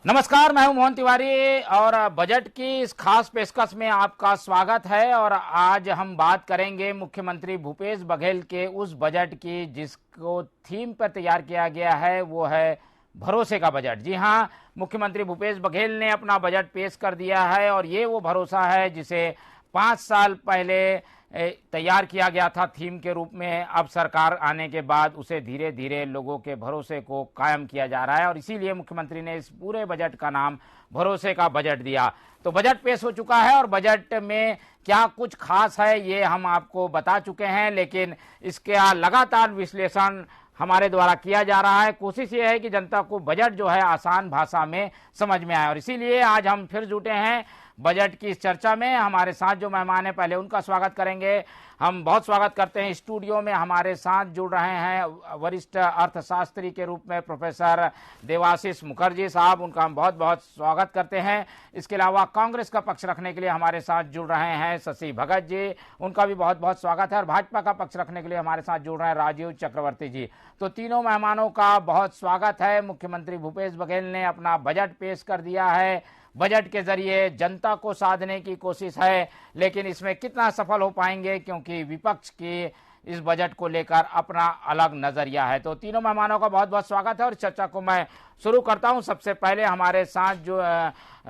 नमस्कार, मैं हूं मोहन तिवारी और बजट की इस खास पेशकश में आपका स्वागत है। और आज हम बात करेंगे मुख्यमंत्री भूपेश बघेल के उस बजट की जिसको थीम पर तैयार किया गया है, वो है भरोसे का बजट। जी हां, मुख्यमंत्री भूपेश बघेल ने अपना बजट पेश कर दिया है और ये वो भरोसा है जिसे 5 साल पहले तैयार किया गया था थीम के रूप में। अब सरकार आने के बाद उसे धीरे धीरे लोगों के भरोसे को कायम किया जा रहा है और इसीलिए मुख्यमंत्री ने इस पूरे बजट का नाम भरोसे का बजट दिया। तो बजट पेश हो चुका है और बजट में क्या कुछ खास है ये हम आपको बता चुके हैं, लेकिन इसका लगातार विश्लेषण हमारे द्वारा किया जा रहा है। कोशिश ये है कि जनता को बजट जो है आसान भाषा में समझ में आए और इसीलिए आज हम फिर जुटे हैं बजट की इस चर्चा में। हमारे साथ जो मेहमान हैं पहले उनका स्वागत करेंगे। हम बहुत स्वागत करते हैं, स्टूडियो में हमारे साथ जुड़ रहे हैं वरिष्ठ अर्थशास्त्री के रूप में प्रोफेसर देवाशीष मुखर्जी साहब, उनका हम बहुत बहुत स्वागत करते हैं। इसके अलावा कांग्रेस का पक्ष रखने के लिए हमारे साथ जुड़ रहे हैं शशि भगत जी, उनका भी बहुत बहुत स्वागत है। और भाजपा का पक्ष रखने के लिए हमारे साथ जुड़ रहे हैं राजीव चक्रवर्ती जी। तो तीनों मेहमानों का बहुत स्वागत है। मुख्यमंत्री भूपेश बघेल ने अपना बजट पेश कर दिया है। बजट के जरिए जनता को साधने की कोशिश है, लेकिन इसमें कितना सफल हो पाएंगे क्योंकि विपक्ष की इस बजट को लेकर अपना अलग नजरिया है। तो तीनों मेहमानों का बहुत बहुत स्वागत है और चर्चा को मैं शुरू करता हूं। सबसे पहले हमारे साथ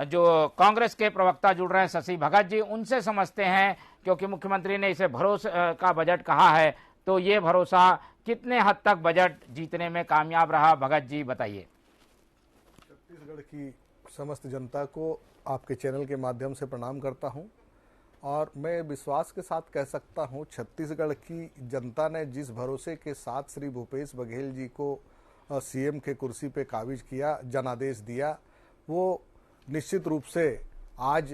जो कांग्रेस के प्रवक्ता जुड़ रहे हैं शशि भगत जी, उनसे समझते हैं, क्योंकि मुख्यमंत्री ने इसे भरोसे का बजट कहा है, तो ये भरोसा कितने हद तक बजट जीतने में कामयाब रहा। भगत जी बताइए। छत्तीसगढ़ की समस्त जनता को आपके चैनल के माध्यम से प्रणाम करता हूं और मैं विश्वास के साथ कह सकता हूं छत्तीसगढ़ की जनता ने जिस भरोसे के साथ श्री भूपेश बघेल जी को सीएम के कुर्सी पे काबिज किया, जनादेश दिया, वो निश्चित रूप से आज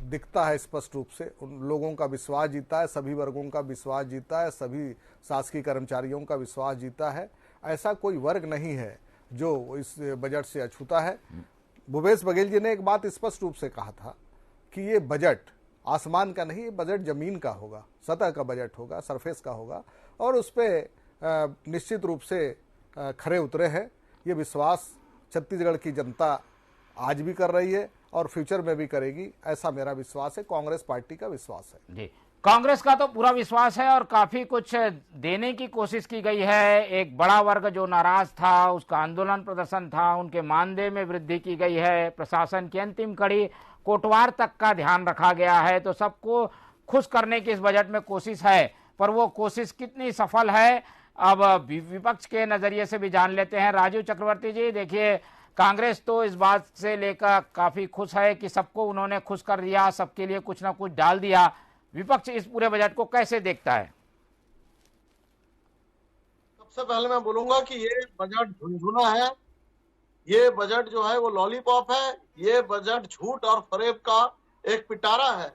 दिखता है स्पष्ट रूप से। उन लोगों का विश्वास जीता है, सभी वर्गों का विश्वास जीता है, सभी शासकीय कर्मचारियों का विश्वास जीता है। ऐसा कोई वर्ग नहीं है जो इस बजट से अछूता है। भूपेश बघेल जी ने एक बात स्पष्ट रूप से कहा था कि ये बजट आसमान का नहीं, ये बजट जमीन का होगा, सतह का बजट होगा, सरफेस का होगा और उस पर निश्चित रूप से खरे उतरे हैं। ये विश्वास छत्तीसगढ़ की जनता आज भी कर रही है और फ्यूचर में भी करेगी, ऐसा मेरा विश्वास है, कांग्रेस पार्टी का विश्वास है। जी, कांग्रेस का तो पूरा विश्वास है और काफी कुछ देने की कोशिश की गई है। एक बड़ा वर्ग जो नाराज था, उसका आंदोलन प्रदर्शन था, उनके मानदेय में वृद्धि की गई है। प्रशासन की अंतिम कड़ी कोटवार तक का ध्यान रखा गया है। तो सबको खुश करने की इस बजट में कोशिश है, पर वो कोशिश कितनी सफल है अब विपक्ष के नजरिए से भी जान लेते हैं। राजीव चक्रवर्ती जी, देखिए, कांग्रेस तो इस बात से लेकर काफी खुश है कि सबको उन्होंने खुश कर दिया, सबके लिए कुछ ना कुछ डाल दिया। विपक्ष इस पूरे बजट को कैसे देखता है? सबसे पहले मैं बोलूंगा कि ये बजट झुनझुना है, ये बजट जो है वो लॉलीपॉप है, ये बजट झूठ और फरेब का एक पिटारा है।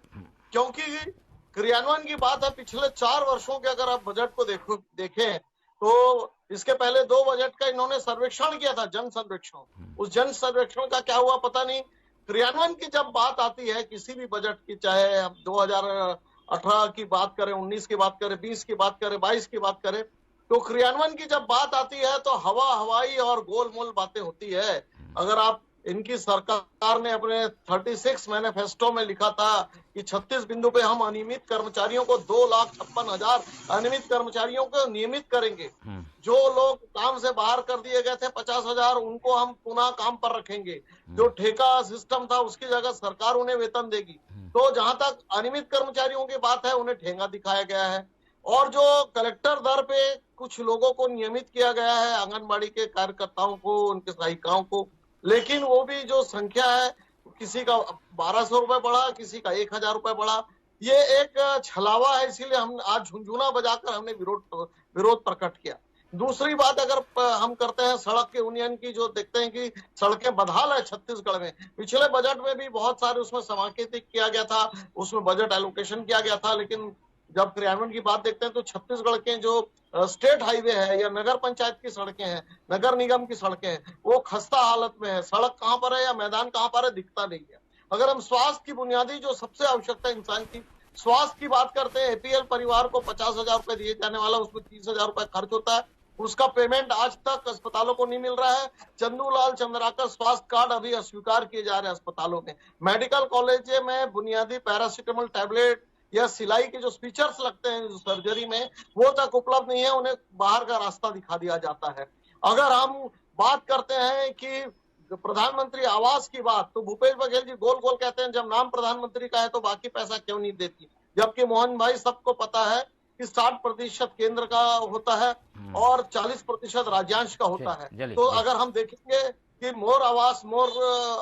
क्योंकि क्रियान्वयन की बात है, पिछले 4 वर्षों के अगर आप बजट को देखें तो इसके पहले 2 बजट का इन्होंने सर्वेक्षण किया था, जन सर्वेक्षण। उस जन सर्वेक्षण का क्या हुआ पता नहीं। क्रियान्वयन की जब बात आती है किसी भी बजट की, चाहे हम 2018 की बात करें, 19 की बात करें, 20 की बात करें, 22 की बात करें, तो क्रियान्वयन की जब बात आती है तो हवाई और गोलमोल बातें होती है। अगर आप इनकी सरकार ने अपने 36 मैनिफेस्टो में लिखा था कि 36 बिंदु पे हम अनियमित कर्मचारियों को 2,56,000 अनियमित कर्मचारियों को नियमित करेंगे। जो लोग काम से बाहर कर दिए गए थे 50,000, उनको हम पुनः काम पर रखेंगे। जो ठेका सिस्टम था उसकी जगह सरकार उन्हें वेतन देगी। तो जहां तक अनियमित कर्मचारियों की बात है, उन्हें ठेंगा दिखाया गया है। और जो कलेक्टर दर पे कुछ लोगों को नियमित किया गया है, आंगनबाड़ी के कार्यकर्ताओं को, उनके सहायिकाओं को, लेकिन वो भी जो संख्या है, किसी का 1200 रुपए बढ़ा, किसी का 1000 रुपए बढ़ा। ये एक छलावा है, इसीलिए हम आज झुनझुना बजाकर हमने विरोध प्रकट किया। दूसरी बात अगर हम करते हैं सड़क के यूनियन की, जो देखते हैं कि सड़कें बदहाल है छत्तीसगढ़ में। पिछले बजट में भी बहुत सारे उसमें समाकेत किया गया था, उसमें बजट एलोकेशन किया गया था, लेकिन जब क्रियान्वयन की बात देखते हैं तो छत्तीसगढ़ के जो स्टेट हाईवे है या नगर पंचायत की सड़कें हैं, नगर निगम की सड़कें हैं, वो खस्ता हालत में है। सड़क कहां पर है या मैदान कहां पर है दिखता नहीं है। अगर हम स्वास्थ्य की बुनियादी जो सबसे आवश्यकता है इंसान की, स्वास्थ्य की बात करते हैं, एपीएल परिवार को 50,000 रुपए दिए जाने वाला, उसमें 30,000 रुपए खर्च होता है। उसका पेमेंट आज तक अस्पतालों को नहीं मिल रहा है। चंदूलाल चंद्राकर स्वास्थ्य कार्ड अभी अस्वीकार किए जा रहे हैं अस्पतालों में। मेडिकल कॉलेज में बुनियादी पैरासिटामोल टैबलेट या सिलाई के जो फीचर्स लगते हैं जो सर्जरी में, वो तक उपलब्ध नहीं है, उन्हें बाहर का रास्ता दिखा दिया जाता है। अगर हम बात करते हैं कि प्रधानमंत्री आवास की बात, तो भूपेश बघेल जी गोल गोल कहते हैं जब नाम प्रधानमंत्री का है तो बाकी पैसा क्यों नहीं देती, जबकि मोहन भाई सबको पता है कि 60% केंद्र का होता है और 40% राज्यांश का होता है। तो अगर हम देखेंगे कि मोर आवास मोर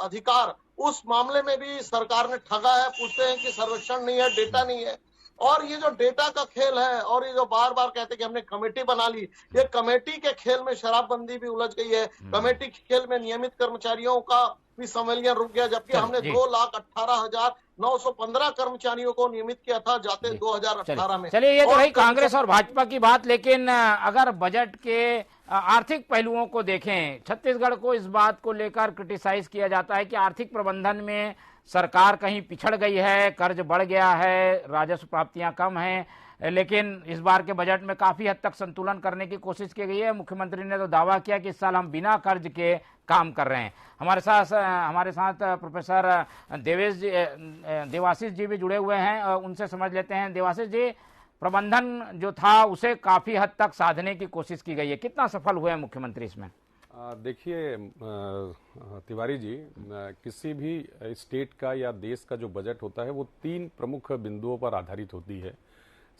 अधिकार, उस मामले में भी सरकार ने ठगा है। पूछते हैं कि सर्वेक्षण नहीं है, डेटा नहीं है, और ये जो डेटा का खेल है और ये जो बार बार कहते हैं कि हमने कमेटी बना ली, ये कमेटी के खेल में शराबबंदी भी उलझ गई है। कमेटी के खेल में नियमित कर्मचारियों का भी संविलियन रुक गया, जबकि हमने 2,18,915 कर्मचारियों को नियमित किया था जाते 2018 में। चलिए, ये तो रही कांग्रेस और भाजपा की बात, लेकिन अगर बजट के आर्थिक पहलुओं को देखें, छत्तीसगढ़ को इस बात को लेकर क्रिटिसाइज किया जाता है कि आर्थिक प्रबंधन में सरकार कहीं पिछड़ गई है, कर्ज बढ़ गया है, राजस्व प्राप्तियां कम हैं, लेकिन इस बार के बजट में काफी हद तक संतुलन करने की कोशिश की गई है। मुख्यमंत्री ने तो दावा किया कि इस साल हम बिना कर्ज के काम कर रहे हैं। हमारे साथ प्रोफेसर देवाशीष जी भी जुड़े हुए हैं, उनसे समझ लेते हैं। देवाशीष जी, प्रबंधन जो था उसे काफी हद तक साधने की कोशिश की गई है, कितना सफल हुए हैं मुख्यमंत्री इसमें? देखिए तिवारी जी, किसी भी स्टेट का या देश का जो बजट होता है वो 3 प्रमुख बिंदुओं पर आधारित होती है।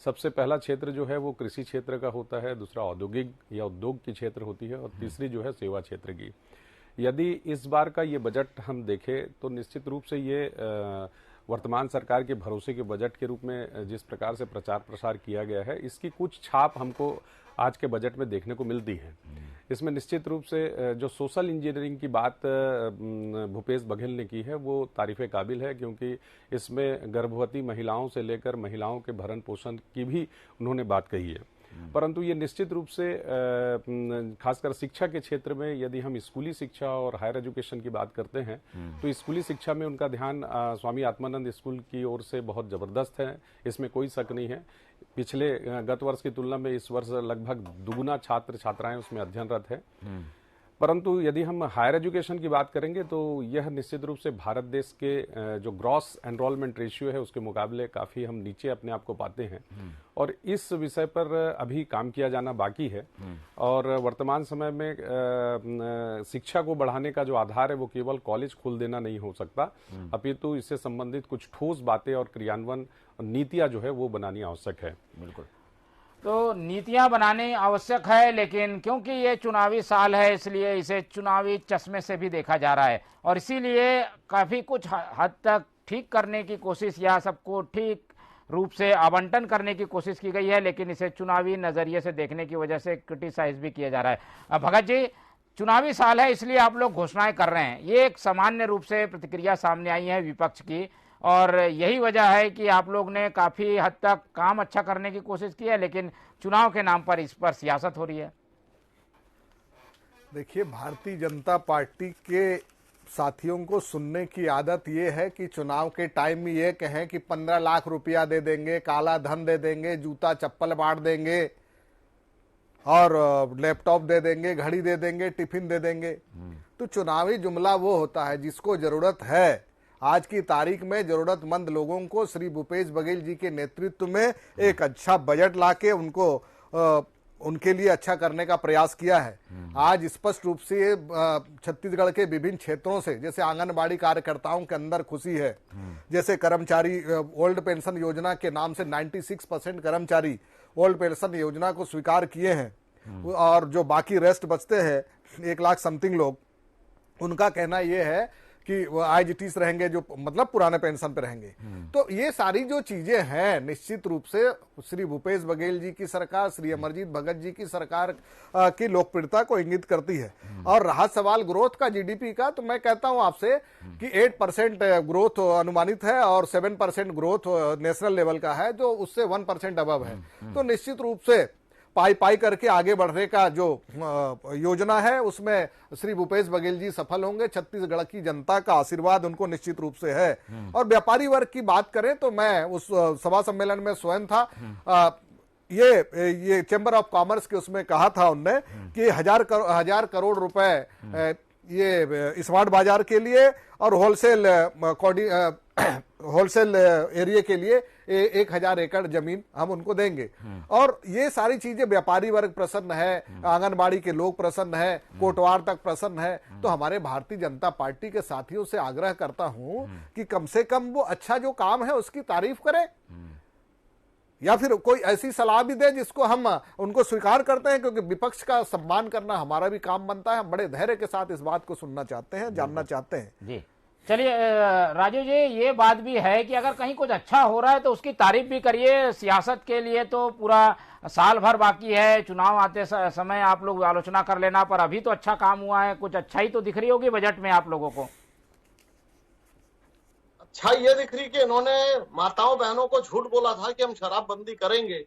सबसे पहला क्षेत्र जो है वो कृषि क्षेत्र का होता है, दूसरा औद्योगिक या उद्योग की क्षेत्र होती है, और तीसरी जो है सेवा क्षेत्र की। यदि इस बार का ये बजट हम देखें तो निश्चित रूप से ये वर्तमान सरकार के भरोसे के बजट के रूप में जिस प्रकार से प्रचार प्रसार किया गया है, इसकी कुछ छाप हमको आज के बजट में देखने को मिलती है। इसमें निश्चित रूप से जो सोशल इंजीनियरिंग की बात भूपेश बघेल ने की है वो तारीफ़े काबिल है, क्योंकि इसमें गर्भवती महिलाओं से लेकर महिलाओं के भरण पोषण की भी उन्होंने बात कही है। परंतु ये निश्चित रूप से खासकर शिक्षा के क्षेत्र में यदि हम स्कूली शिक्षा और हायर एजुकेशन की बात करते हैं तो स्कूली शिक्षा में उनका ध्यान स्वामी आत्मानंद स्कूल की ओर से बहुत जबरदस्त है, इसमें कोई शक नहीं है। पिछले गत वर्ष की तुलना में इस वर्ष लगभग दुगुना छात्र छात्राएं उसमें अध्ययनरत है। परंतु यदि हम हायर एजुकेशन की बात करेंगे तो यह निश्चित रूप से भारत देश के जो ग्रॉस एनरोलमेंट रेशियो है उसके मुकाबले काफी हम नीचे अपने आप को पाते हैं, और इस विषय पर अभी काम किया जाना बाकी है। और वर्तमान समय में शिक्षा को बढ़ाने का जो आधार है वो केवल कॉलेज खोल देना नहीं हो सकता, अपितु इससे संबंधित कुछ ठोस बातें और क्रियान्वयन नीतियां जो है वो बनानी आवश्यक है। बिल्कुल, तो नीतियां बनानी आवश्यक है, लेकिन क्योंकि ये चुनावी साल है इसलिए इसे चुनावी चश्मे से भी देखा जा रहा है, और इसीलिए काफी कुछ हद तक ठीक करने की कोशिश या सबको ठीक रूप से आवंटन करने की कोशिश की गई है, लेकिन इसे चुनावी नजरिए से देखने की वजह से क्रिटिसाइज भी किया जा रहा है। भगत जी, चुनावी साल है इसलिए आप लोग घोषणाएं कर रहे हैं, ये एक सामान्य रूप से प्रतिक्रिया सामने आई है विपक्ष की, और यही वजह है कि आप लोग ने काफी हद तक काम अच्छा करने की कोशिश की है, लेकिन चुनाव के नाम पर इस पर सियासत हो रही है। देखिए, भारतीय जनता पार्टी के साथियों को सुनने की आदत ये है कि चुनाव के टाइम में ये कहें कि 15 लाख रुपया दे देंगे, काला धन दे देंगे, जूता चप्पल बांट देंगे और लैपटॉप दे देंगे, घड़ी दे देंगे, टिफिन दे देंगे। तो चुनावी जुमला वो होता है जिसको जरूरत है। आज की तारीख में जरूरतमंद लोगों को श्री भूपेश बघेल जी के नेतृत्व में एक अच्छा बजट लाके उनके लिए अच्छा करने का प्रयास किया है। आज स्पष्ट रूप से छत्तीसगढ़ के विभिन्न क्षेत्रों से, जैसे आंगनबाड़ी कार्यकर्ताओं के अंदर खुशी है, जैसे कर्मचारी ओल्ड पेंशन योजना के नाम से 96% कर्मचारी ओल्ड पेंशन योजना को स्वीकार किए हैं, और जो बाकी रेस्ट बचते हैं 1 लाख समथिंग लोग, उनका कहना यह है कि वो आईजीटीस रहेंगे, जो मतलब पुराने पेंशन पे रहेंगे। तो ये सारी जो चीजें हैं निश्चित रूप से श्री भूपेश बघेल जी की सरकार, श्री अमरजीत भगत जी की सरकार की लोकप्रियता को इंगित करती है। और रहा सवाल ग्रोथ का, जीडीपी का, तो मैं कहता हूं आपसे कि 8% ग्रोथ अनुमानित है और 7% ग्रोथ नेशनल लेवल का है, जो उससे 1% अबव है। तो निश्चित रूप से पाई करके आगे बढ़ने का जो योजना है उसमें श्री भूपेश बघेल जी सफल होंगे। छत्तीसगढ़ की जनता का आशीर्वाद उनको निश्चित रूप से है। और व्यापारी वर्ग की बात करें तो मैं उस सभा सम्मेलन में स्वयं था। ये चैम्बर ऑफ कॉमर्स के उसमें कहा था उनने कि 1000 करोड़ रुपए ये स्मार्ट बाजार के लिए और होलसेल एरिया के लिए 1000 एकड़ जमीन हम उनको देंगे। और ये सारी चीजें, व्यापारी वर्ग प्रसन्न है, आंगनबाड़ी के लोग प्रसन्न है, कोटवार तक प्रसन्न है। तो हमारे भारतीय जनता पार्टी के साथियों से आग्रह करता हूं कि कम से कम वो अच्छा जो काम है उसकी तारीफ करें, या फिर कोई ऐसी सलाह भी दे जिसको हम उनको स्वीकार करते हैं, क्योंकि विपक्ष का सम्मान करना हमारा भी काम बनता है। हम बड़े धैर्य के साथ इस बात को सुनना चाहते हैं, जानना चाहते हैं। जी चलिए राजू जी, ये बात भी है कि अगर कहीं कुछ अच्छा हो रहा है तो उसकी तारीफ भी करिए। सियासत के लिए तो पूरा साल भर बाकी है, चुनाव आते समय आप लोग आलोचना कर लेना, पर अभी तो अच्छा काम हुआ है, कुछ अच्छाई तो दिख रही होगी बजट में आप लोगों को। अच्छा ये दिख रही कि इन्होंने माताओं बहनों को झूठ बोला था कि हम शराबबंदी करेंगे,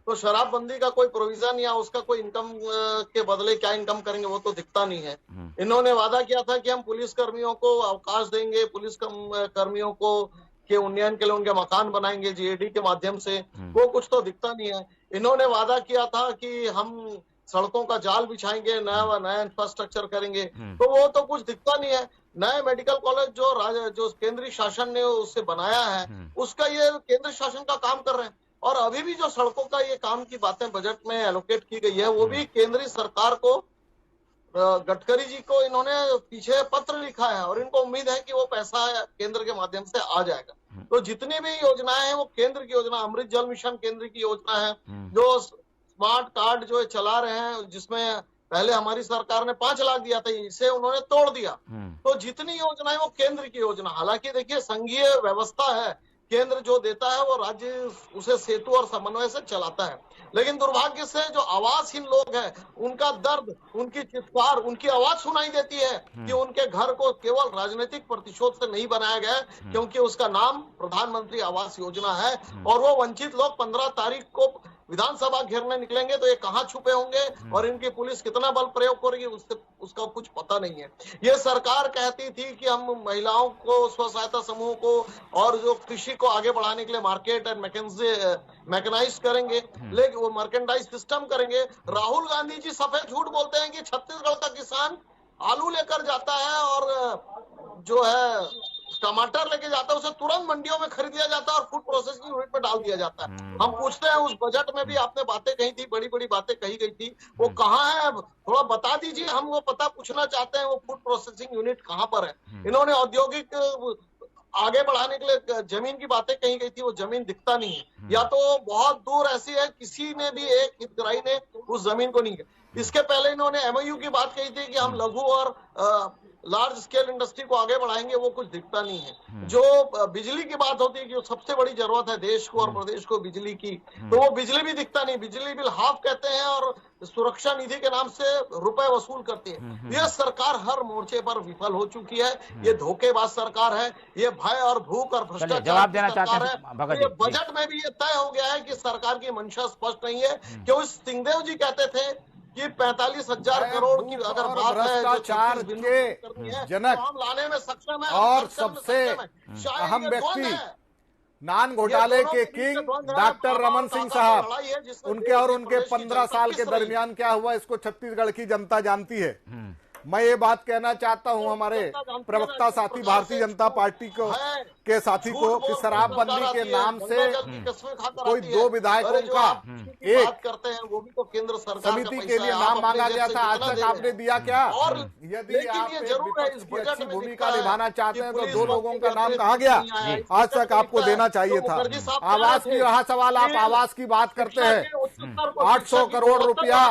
तो शराबबंदी का कोई प्रोविजन या उसका कोई इनकम के बदले क्या इनकम करेंगे वो तो दिखता नहीं है। इन्होंने वादा किया था कि हम पुलिस कर्मियों को अवकाश देंगे, पुलिस कर्मियों को के उन्नयन के लिए उनके मकान बनाएंगे जीएडी के माध्यम से, वो कुछ तो दिखता नहीं है। इन्होंने वादा किया था कि हम सड़कों का जाल बिछाएंगे, नया इंफ्रास्ट्रक्चर करेंगे, तो वो तो कुछ दिखता नहीं है। नए मेडिकल कॉलेज जो केंद्रीय शासन ने उससे बनाया है, उसका ये केंद्र शासन का काम कर रहे हैं। और अभी भी जो सड़कों का ये काम की बातें बजट में एलोकेट की गई है, वो भी केंद्रीय सरकार को, गडकरी जी को इन्होंने पीछे पत्र लिखा है और इनको उम्मीद है कि वो पैसा केंद्र के माध्यम से आ जाएगा। तो जितनी भी योजनाएं हैं वो केंद्र की योजना, अमृत जल मिशन केंद्र की योजना है, जो स्मार्ट कार्ड जो चला रहे हैं, जिसमें पहले हमारी सरकार ने 5 लाख दिया था, इसे उन्होंने तोड़ दिया। तो जितनी योजनाएं वो केंद्र की योजना, हालांकि देखिए संघीय व्यवस्था है, केंद्र जो देता है वो राज्य उसे सेतु और समन्वय से चलाता है। लेकिन दुर्भाग्य से जो आवासहीन लोग हैं, उनका दर्द, उनकी चित्कार, उनकी आवाज सुनाई देती है कि उनके घर को केवल राजनीतिक प्रतिशोध से नहीं बनाया गया, क्योंकि उसका नाम प्रधानमंत्री आवास योजना है। और वो वंचित लोग 15 तारीख को विधानसभा घेरने निकलेंगे तो ये कहां छुपे होंगे और इनकी पुलिस कितना बल प्रयोग करेगी उसका कुछ पता नहीं है। ये सरकार कहती थी कि हम महिलाओं को, स्व सहायता समूह को और जो कृषि को आगे बढ़ाने के लिए मार्केट एंड मैकेनाइज करेंगे, लेकिन वो मर्केंडाइज सिस्टम करेंगे। राहुल गांधी जी सफेद झूठ बोलते हैं कि छत्तीसगढ़ का किसान आलू लेकर जाता है और जो है टमाटर लेके जाता है, उसे तुरंत मंडियों में खरीद लिया जाता है और फूड प्रोसेसिंग यूनिट में डाल दिया जाता है। हम पूछते हैं, उस बजट में भी आपने बातें कही थी, बड़ी बड़ी बातें कही गई थी, वो कहाँ है? थोड़ा बता दीजिए, हम वो पता पूछना चाहते हैं, वो फूड प्रोसेसिंग यूनिट कहाँ पर है? इन्होंने औद्योगिक आगे बढ़ाने के लिए जमीन की बातें कही गई थी, वो जमीन दिखता नहीं है, या तो बहुत दूर ऐसी है किसी ने भी एक हितग्राही ने उस जमीन को नहीं किया। इसके पहले इन्होंने एमओयू की बात कही थी कि हम लघु और लार्ज स्केल इंडस्ट्री को आगे बढ़ाएंगे, वो कुछ दिखता नहीं है। जो बिजली की बात होती है कि सबसे बड़ी जरूरत है देश को और प्रदेश को बिजली की, तो वो बिजली भी दिखता नहीं। बिजली बिल हाफ कहते हैं और सुरक्षा निधि के नाम से रुपए वसूल करती है। यह सरकार हर मोर्चे पर विफल हो चुकी है। ये धोखेबाज सरकार है, ये भय और भूख और भ्रष्टाचार की सरकार है। ये बजट में भी ये तय हो गया है कि सरकार की मंशा स्पष्ट नहीं है। क्यों सिंहदेव जी कहते थे कि 45,000 करोड़ की अगर बात है, भ्रष्टाचार के जनक हम लाने में सक्षम है और सबसे अहम व्यक्ति, नान घोटाले के किंग डॉक्टर रमन सिंह साहब, उनके और उनके 15 साल के दरमियान क्या हुआ इसको छत्तीसगढ़ की जनता जानती है। मैं ये बात कहना चाहता हूं हमारे प्रवक्ता साथी भारतीय जनता पार्टी को के साथी को कि शराबबंदी के नाम से कोई 2 विधायकों का एक करते हैं, वो भी तो केंद्र सरकार समिति के लिए नाम मांगा गया था। आज तक आपने दिया क्या? और यदि आप विपक्ष की अच्छी भूमिका निभाना चाहते हैं तो 2 लोगों का नाम कहाँ गया? आज तक आपको देना चाहिए था। आवास की रहा सवाल, आप आवास की बात करते हैं। 800 करोड़ रुपया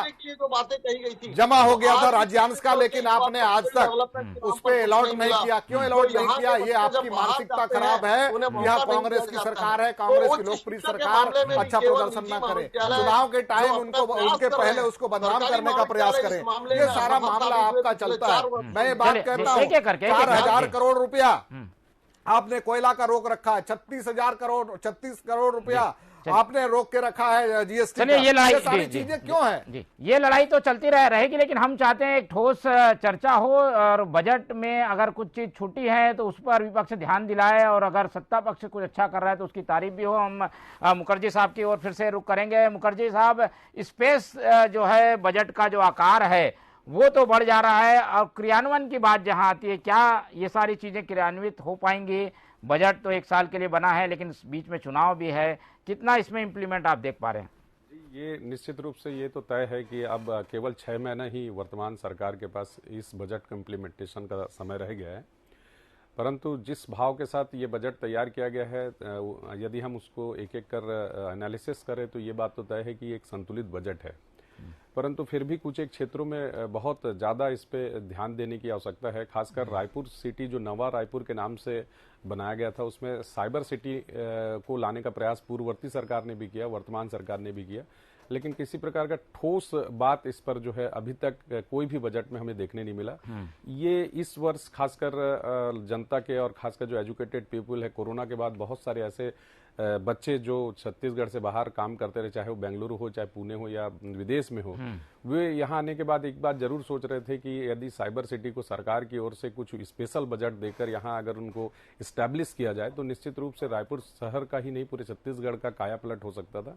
जमा हो गया था राज्यांश का, लेकिन आपने आज तक उस पर अलॉट नहीं किया। क्यों अलॉट नहीं किया? ये आपकी मानसिकता खराब है। यह कांग्रेस की सरकार है, कांग्रेस की लोकप्रिय सरकार अच्छा प्रदर्शन न करे, चुनाव के टाइम उनके पहले उसको बदनाम करने का प्रयास करें। ये सारा मामला आपका चलता है। मैं ये बात कहता हूँ, 4,000 करोड़ रुपया आपने कोयला का रोक रखा है, 36 करोड़ रुपया आपने रोक के रखा है जीएसटी। चलिए ये लड़ाई, सारी चीजें क्यों है जी, ये लड़ाई तो चलती रहेगी, लेकिन हम चाहते हैं एक ठोस चर्चा हो और बजट में अगर कुछ चीज छूटी है तो उस पर विपक्ष ध्यान दिलाए, और अगर सत्ता पक्ष कुछ अच्छा कर रहा है तो उसकी तारीफ भी हो। हम मुखर्जी साहब की ओर फिर से रुख करेंगे। मुखर्जी साहब, स्पेस जो है बजट का जो आकार है वो तो बढ़ जा रहा है, और क्रियान्वयन की बात जहां आती है, क्या ये सारी चीजें क्रियान्वित हो पाएंगी? बजट तो 1 साल के लिए बना है, लेकिन बीच में चुनाव भी है, कितना इसमें इम्प्लीमेंट आप देख पा रहे हैं? ये निश्चित रूप से ये तो तय है कि अब केवल 6 महीना ही वर्तमान सरकार के पास इस बजट का इम्प्लीमेंटेशन का समय रह गया है। परंतु जिस भाव के साथ ये बजट तैयार किया गया है, यदि हम उसको एक एक कर एनालिसिस करें तो ये बात तो तय है कि एक संतुलित बजट है। परंतु फिर भी कुछ एक क्षेत्रों में बहुत ज़्यादा इस पे ध्यान देने की आवश्यकता है। खासकर रायपुर सिटी जो नवा रायपुर के नाम से बनाया गया था, उसमें साइबर सिटी को लाने का प्रयास पूर्ववर्ती सरकार ने भी किया, वर्तमान सरकार ने भी किया, लेकिन किसी प्रकार का ठोस बात इस पर जो है अभी तक कोई भी बजट में हमें देखने नहीं मिला। ये इस वर्ष खासकर जनता के और खासकर जो एजुकेटेड पीपल है, कोरोना के बाद बहुत सारे ऐसे बच्चे जो छत्तीसगढ़ से बाहर काम करते रहे, चाहे वो बेंगलुरु हो, चाहे पुणे हो या विदेश में हो, वे यहाँ आने के बाद एक बात जरूर सोच रहे थे कि यदि साइबर सिटी को सरकार की ओर से कुछ स्पेशल बजट देकर यहाँ अगर उनको इस्टेब्लिश किया जाए तो निश्चित रूप से रायपुर शहर का ही नहीं पूरे छत्तीसगढ़ का कायापलट हो सकता था,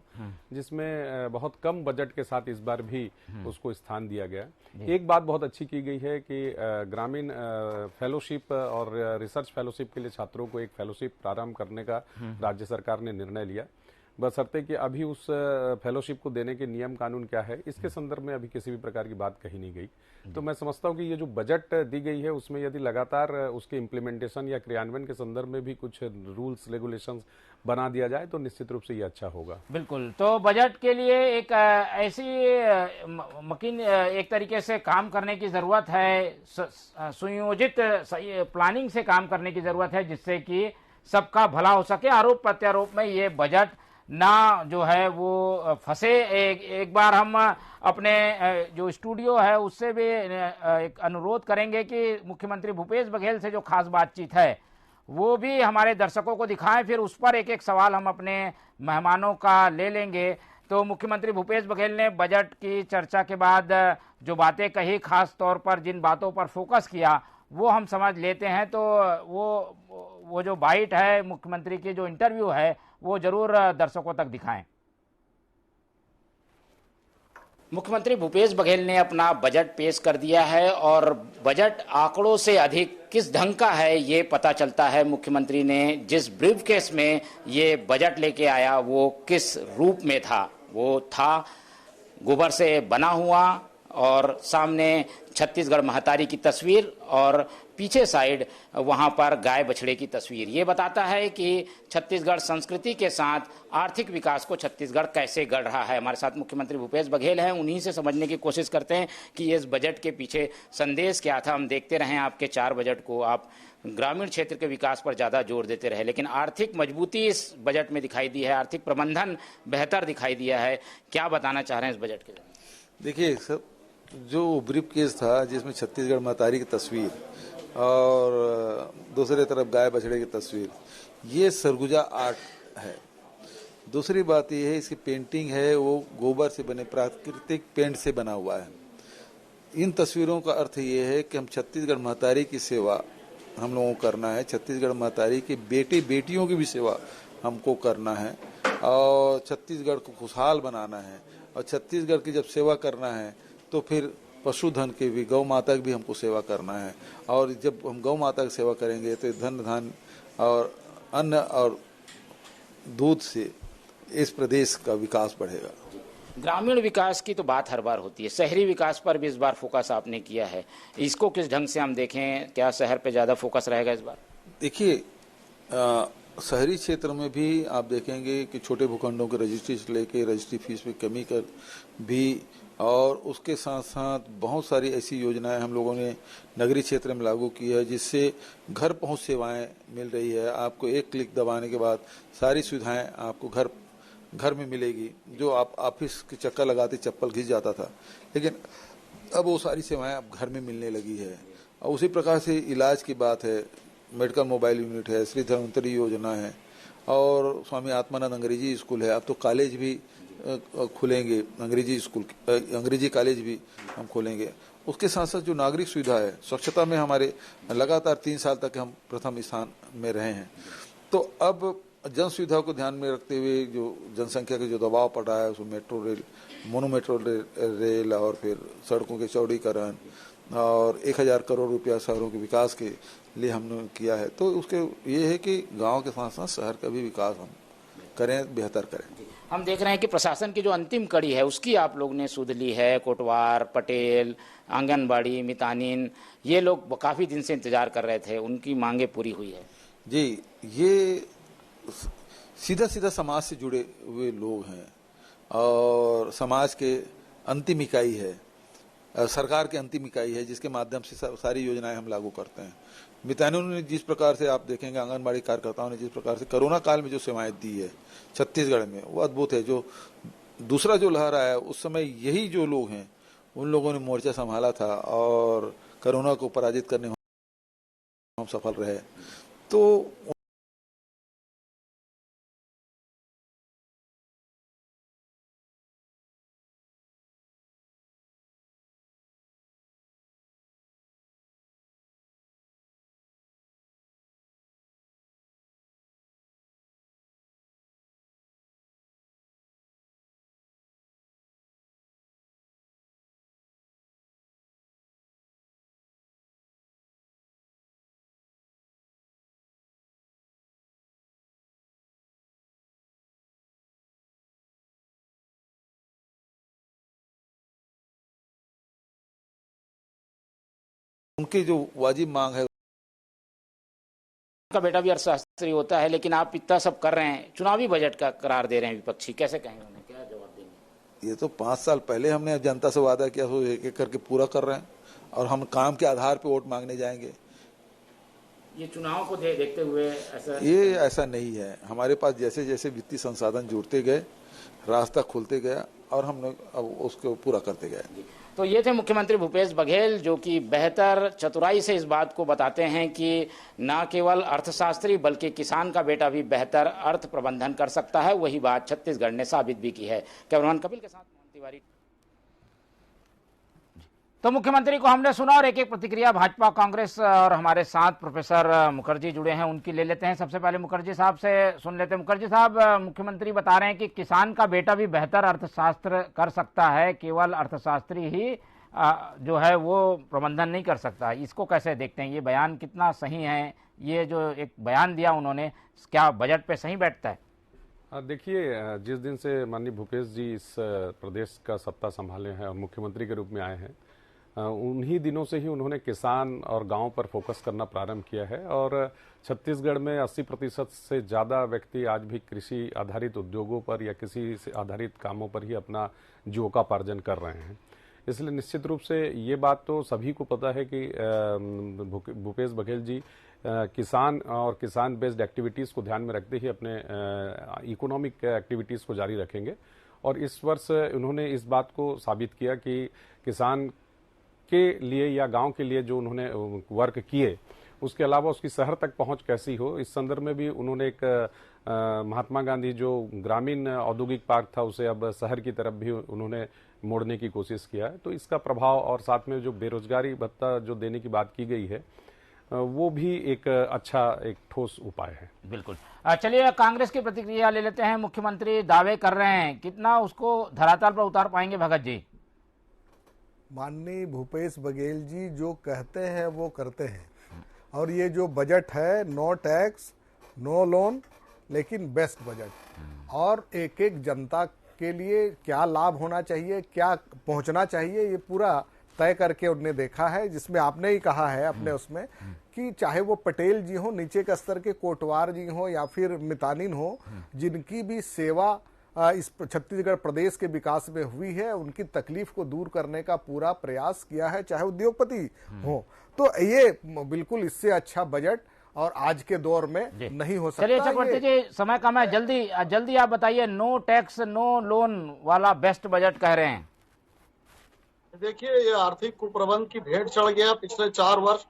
जिसमें बहुत कम बजट के साथ इस बार भी उसको स्थान दिया गया। एक बात बहुत अच्छी की गई है कि ग्रामीण फेलोशिप और रिसर्च फेलोशिप के लिए छात्रों को एक फेलोशिप प्रारंभ करने का राज्य सरकार ने निर्णय लिया, बशर्ते कि अभी उस फेलोशिप को देने के नियम कानून क्या है इसके संदर्भ में अभी किसी भी प्रकार की बात कही नहीं गई। तो मैं समझता हूं कि ये जो बजट दी गई है उसमें यदि लगातार उसके इम्प्लीमेंटेशन या क्रियान्वयन के संदर्भ में भी कुछ रूल्स रेगुलेशंस बना दिया जाए तो निश्चित रूप से ये अच्छा होगा। बिल्कुल, तो बजट के लिए एक ऐसी मकीन एक तरीके से काम करने की जरूरत है, सुयोजित प्लानिंग से काम करने की जरूरत है, जिससे कि सबका भला हो सके। आरोप प्रत्यारोप में ये बजट ना जो है वो फंसे। एक बार हम अपने जो स्टूडियो है उससे भी एक अनुरोध करेंगे कि मुख्यमंत्री भूपेश बघेल से जो खास बातचीत है वो भी हमारे दर्शकों को दिखाएं, फिर उस पर एक एक सवाल हम अपने मेहमानों का ले लेंगे। तो मुख्यमंत्री भूपेश बघेल ने बजट की चर्चा के बाद जो बातें कही, खास तौर पर जिन बातों पर फोकस किया, वो हम समझ लेते हैं। तो वो जो बाइट है मुख्यमंत्री की, जो इंटरव्यू है, वो जरूर दर्शकों तक दिखाएं। मुख्यमंत्री भूपेश बघेल ने अपना बजट पेश कर दिया है, और बजट आंकड़ों से अधिक किस ढंग का है ये पता चलता है। मुख्यमंत्री ने जिस ब्रीफकेस में ये बजट लेके आया वो किस रूप में था। वो था गोबर से बना हुआ, और सामने छत्तीसगढ़ महतारी की तस्वीर और पीछे साइड वहां पर गाय बछड़े की तस्वीर। ये बताता है कि छत्तीसगढ़ संस्कृति के साथ आर्थिक विकास को छत्तीसगढ़ कैसे गढ़ रहा है। हमारे साथ मुख्यमंत्री भूपेश बघेल हैं, उन्हीं से समझने की कोशिश करते हैं कि इस बजट के पीछे संदेश क्या था। हम देखते रहे आपके 4 बजट को, आप ग्रामीण क्षेत्र के विकास पर ज्यादा जोर देते रहे, लेकिन आर्थिक मजबूती इस बजट में दिखाई दी है, आर्थिक प्रबंधन बेहतर दिखाई दिया है। क्या बताना चाह रहे हैं इस बजट के? देखिए सर, जो ब्रीफ केस था जिसमें छत्तीसगढ़ महतारी की तस्वीर और दूसरे तरफ गाय बछड़े की तस्वीर, ये सरगुजा आर्ट है। दूसरी बात ये है, इसकी पेंटिंग है वो गोबर से बने प्राकृतिक पेंट से बना हुआ है। इन तस्वीरों का अर्थ ये है कि हम छत्तीसगढ़ महतारी की सेवा हम लोगों को करना है, छत्तीसगढ़ महतारी की बेटे बेटियों की भी सेवा हमको करना है, और छत्तीसगढ़ को खुशहाल बनाना है। और छत्तीसगढ़ की जब सेवा करना है तो फिर पशुधन की भी, गौ माता की भी हमको सेवा करना है। और जब हम गौ माता की सेवा करेंगे तो धन धान और अन्न और दूध से इस प्रदेश का विकास बढ़ेगा। ग्रामीण विकास की तो बात हर बार होती है, शहरी विकास पर भी इस बार फोकस आपने किया है। इसको किस ढंग से हम देखें, क्या शहर पे ज्यादा फोकस रहेगा इस बार? देखिए, शहरी क्षेत्र में भी आप देखेंगे कि छोटे भूखंडों के रजिस्ट्री से लेके रजिस्ट्री फीस में कमी कर भी, और उसके साथ साथ बहुत सारी ऐसी योजनाएं हम लोगों ने नगरीय क्षेत्र में लागू की है, जिससे घर पहुंच सेवाएं मिल रही है। आपको एक क्लिक दबाने के बाद सारी सुविधाएं आपको घर में मिलेगी। जो आप ऑफिस के चक्कर लगाते चप्पल घिस जाता था, लेकिन अब वो सारी सेवाएं अब घर में मिलने लगी है। और उसी प्रकार से इलाज की बात है, मेडिकल मोबाइल यूनिट है, श्री धन्वंतरी योजना है, और स्वामी आत्मानंद अंग्रेजी स्कूल है। अब तो कॉलेज भी खुलेंगे, अंग्रेजी स्कूल, अंग्रेजी कॉलेज भी हम खोलेंगे। उसके साथ साथ जो नागरिक सुविधा है, स्वच्छता में हमारे लगातार 3 साल तक हम प्रथम स्थान में रहे हैं। तो अब जन सुविधा को ध्यान में रखते हुए जो जनसंख्या का जो दबाव पड़ रहा है, उसमें metro rail, mono metro rail और फिर सड़कों के चौड़ीकरण और 1000 करोड़ रुपया शहरों के विकास के लिए हमने किया है। तो उसके ये है कि गांव के साथ साथ शहर का भी विकास हम करें, बेहतर करें। हम देख रहे हैं कि प्रशासन की जो अंतिम कड़ी है उसकी आप लोग ने सुध ली है। कोटवार, पटेल, आंगनबाड़ी, मितानिन, ये लोग काफी दिन से इंतजार कर रहे थे, उनकी मांगे पूरी हुई है। जी, ये सीधा सीधा समाज से जुड़े हुए लोग हैं और समाज के अंतिम इकाई है, सरकार की अंतिम इकाई है, जिसके माध्यम से सारी योजनाएं हम लागू करते हैं। मितानिनों ने जिस प्रकार से, आप देखेंगे आंगनबाड़ी कार्यकर्ताओं ने जिस प्रकार से कोरोना काल में जो सेवाएं दी है छत्तीसगढ़ में, वो अद्भुत है। जो दूसरा जो लहर आया उस समय यही जो लोग हैं उन लोगों ने मोर्चा संभाला था और कोरोना को पराजित करने में हम सफल रहे। तो उनकी जो वाजिब मांग है, का बेटा भी अर्थशास्त्री होता है, लेकिन आप इतना सब कर रहे हैं, चुनावी बजट का करार दे रहे हैं विपक्षी, कैसे कहेंगे उन्हें, क्या जवाब देंगे? ये तो 5 साल पहले हमने जनता से वादा किया, तो एक एक करके पूरा कर रहे हैं और हम काम के आधार पर वोट मांगने जाएंगे। ये चुनाव को देखते हुए ऐसा नहीं है। हमारे पास जैसे जैसे वित्तीय संसाधन जुड़ते गए, रास्ता खुलते गया और हमने अब उसको पूरा करते गए। तो ये थे मुख्यमंत्री भूपेश बघेल, जो कि बेहतर चतुराई से इस बात को बताते हैं कि न केवल अर्थशास्त्री बल्कि किसान का बेटा भी बेहतर अर्थ प्रबंधन कर सकता है। वही बात छत्तीसगढ़ ने साबित भी की है। कैमरामैन कपिल के साथ मोहन तिवारी। तो मुख्यमंत्री को हमने सुना और एक एक प्रतिक्रिया भाजपा, कांग्रेस और हमारे साथ प्रोफेसर मुखर्जी जुड़े हैं, उनकी ले लेते हैं। सबसे पहले मुखर्जी साहब से सुन लेते हैं। मुखर्जी साहब, मुख्यमंत्री बता रहे हैं कि किसान का बेटा भी बेहतर अर्थशास्त्र कर सकता है, केवल अर्थशास्त्री ही जो है वो प्रबंधन नहीं कर सकता। इसको कैसे देखते हैं? ये बयान कितना सही है? ये जो एक बयान दिया उन्होंने, क्या बजट पे सही बैठता है? देखिए, जिस दिन से माननीय भूपेश जी इस प्रदेश का सत्ता संभाले हैं और मुख्यमंत्री के रूप में आए हैं, उन्हीं दिनों से ही उन्होंने किसान और गांव पर फोकस करना प्रारंभ किया है। और छत्तीसगढ़ में 80% से ज़्यादा व्यक्ति आज भी कृषि आधारित उद्योगों पर या किसी से आधारित कामों पर ही अपना जीविकोपार्जन कर रहे हैं। इसलिए निश्चित रूप से ये बात तो सभी को पता है कि भूपेश बघेल जी किसान और किसान बेस्ड एक्टिविटीज़ को ध्यान में रखते ही अपने इकोनॉमिक एक्टिविटीज़ को जारी रखेंगे। और इस वर्ष उन्होंने इस बात को साबित किया कि किसान के लिए या गांव के लिए जो उन्होंने वर्क किए, उसके अलावा उसकी शहर तक पहुंच कैसी हो, इस संदर्भ में भी उन्होंने एक महात्मा गांधी जो ग्रामीण औद्योगिक पार्क था उसे अब शहर की तरफ भी उन्होंने मोड़ने की कोशिश किया है। तो इसका प्रभाव, और साथ में जो बेरोजगारी भत्ता जो देने की बात की गई है, वो भी एक अच्छा एक ठोस उपाय है। बिल्कुल। चलिए कांग्रेस की प्रतिक्रिया ले लेते हैं। मुख्यमंत्री दावे कर रहे हैं, कितना उसको धरातल पर उतार पाएंगे भगत जी? माननीय भूपेश बघेल जी जो कहते हैं वो करते हैं। और ये जो बजट है, नो टैक्स नो लोन लेकिन बेस्ट बजट, और एक एक जनता के लिए क्या लाभ होना चाहिए, क्या पहुंचना चाहिए, ये पूरा तय करके उन्होंने देखा है। जिसमें आपने ही कहा है अपने उसमें कि चाहे वो पटेल जी हो, नीचे के स्तर के कोटवार जी हो या फिर मितानिन हो, जिनकी भी सेवा इस छत्तीसगढ़ प्रदेश के विकास में हुई है, उनकी तकलीफ को दूर करने का पूरा प्रयास किया है, चाहे उद्योगपति हो। तो ये बिल्कुल इससे अच्छा बजट और आज के दौर में नहीं हो सकता। चलिए चक्रवर्ती जी, समय कम है, जल्दी आप बताइए, नो टैक्स नो लोन वाला बेस्ट बजट कह रहे हैं। देखिए, ये आर्थिक कुप्रबंध की भेंट चढ़ गया पिछले 4 वर्ष।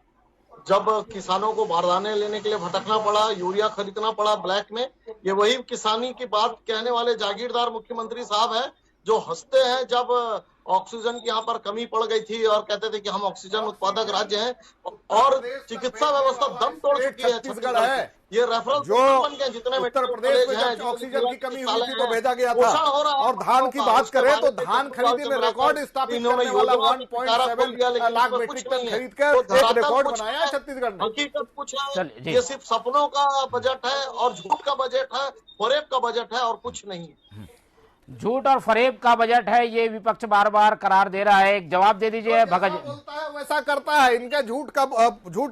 जब किसानों को बारदाने लेने के लिए भटकना पड़ा, यूरिया खरीदना पड़ा ब्लैक में, ये वही किसानी की बात कहने वाले जागीरदार मुख्यमंत्री साहब है जो हंसते हैं जब ऑक्सीजन की यहाँ पर कमी पड़ गई थी और कहते थे कि हम ऑक्सीजन उत्पादक राज्य हैं और चिकित्सा व्यवस्था दम तोड़ चुकी है छत्तीसगढ़ है। ये रेफरल जो बन गए जितने उत्तर प्रदेश में जब ऑक्सीजन की कमी हुई थी तो भेजा गया था। और धान की बात करें तो धान खरीदी में रिकॉर्ड स्थापित करने वाला 1.7 लाख मेट्रिक टन खरीद कर एक रिकॉर्ड बनाया छत्तीसगढ़ ने। हकीकत कुछ है, ये सिर्फ सपनों का बजट है और झूठ का बजट है, फरेब का बजट है और कुछ नहीं है। झूठ और फरेब का बजट है, ये विपक्ष बार बार करार दे रहा है। एक जवाब दे दीजिए भगत जी। बोलता है वैसा करता है। इनका झूठ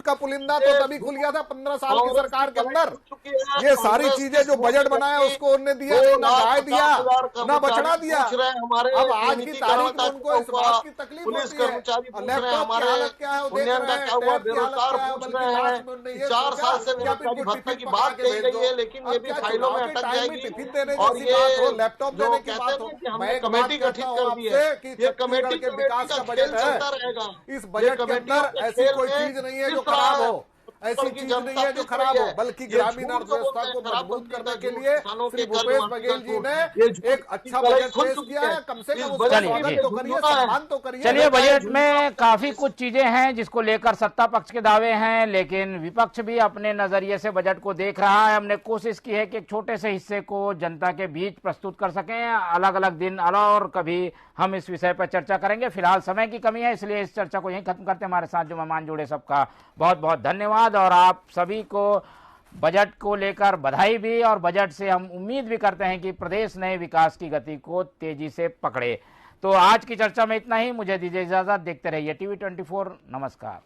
का पुलिंदा तो तभी खुल गया था 15 साल की सरकार के अंदर। ये सारी चीजें जो बजट बनाया उसको उन्होंने दिया नहीं, ना गाय दिया ना बछड़ा दिया। अब आज की तारीख में उनको इस बात की तकलीफ होती है। लैपटॉप की हालत क्या है वो देख रहे हैं, टैब की हालत क्या है, बल्कि लास्ट में उन्होंने ये 4 साल से बेरोजगारी भत्ते की बात कही गई है, लेकिन ये भी फाइलों में अटक जाएगी। और ये लैपटॉप देने की बात हो, हमने कमेटी गठित कर दी है, ये कमेटी के विकास का बजट चलता रहेगा। है। इस बजट के अंदर ऐसी कोई चीज नहीं है जो खराब हो, ऐसी चीज नहीं है जो खराब हो, बल्कि ग्रामीण अर्थव्यवस्था को मजबूत करने के लिए श्री भूपेश बघेल जी ने एक अच्छा बजट पेश किया है। कम से कम उसका स्वागत तो करिए, सम्मान तो करिए। चलिए, बजट में काफी कुछ चीजें हैं जिसको लेकर सत्ता पक्ष के दावे हैं, लेकिन विपक्ष भी अपने नजरिए से बजट को देख रहा है। हमने कोशिश की है कि एक छोटे से हिस्से को जनता के बीच प्रस्तुत कर सकें। अलग अलग दिन और कभी हम इस विषय पर चर्चा करेंगे। फिलहाल समय की कमी है, इसलिए इस चर्चा को यहीं खत्म करते हैं। हमारे साथ जो मेहमान जुड़े सबका बहुत बहुत धन्यवाद और आप सभी को बजट को लेकर बधाई भी, और बजट से हम उम्मीद भी करते हैं कि प्रदेश नए विकास की गति को तेजी से पकड़े। तो आज की चर्चा में इतना ही। मुझे दीजिए इजाजत। देखते रहिए TV 24। नमस्कार।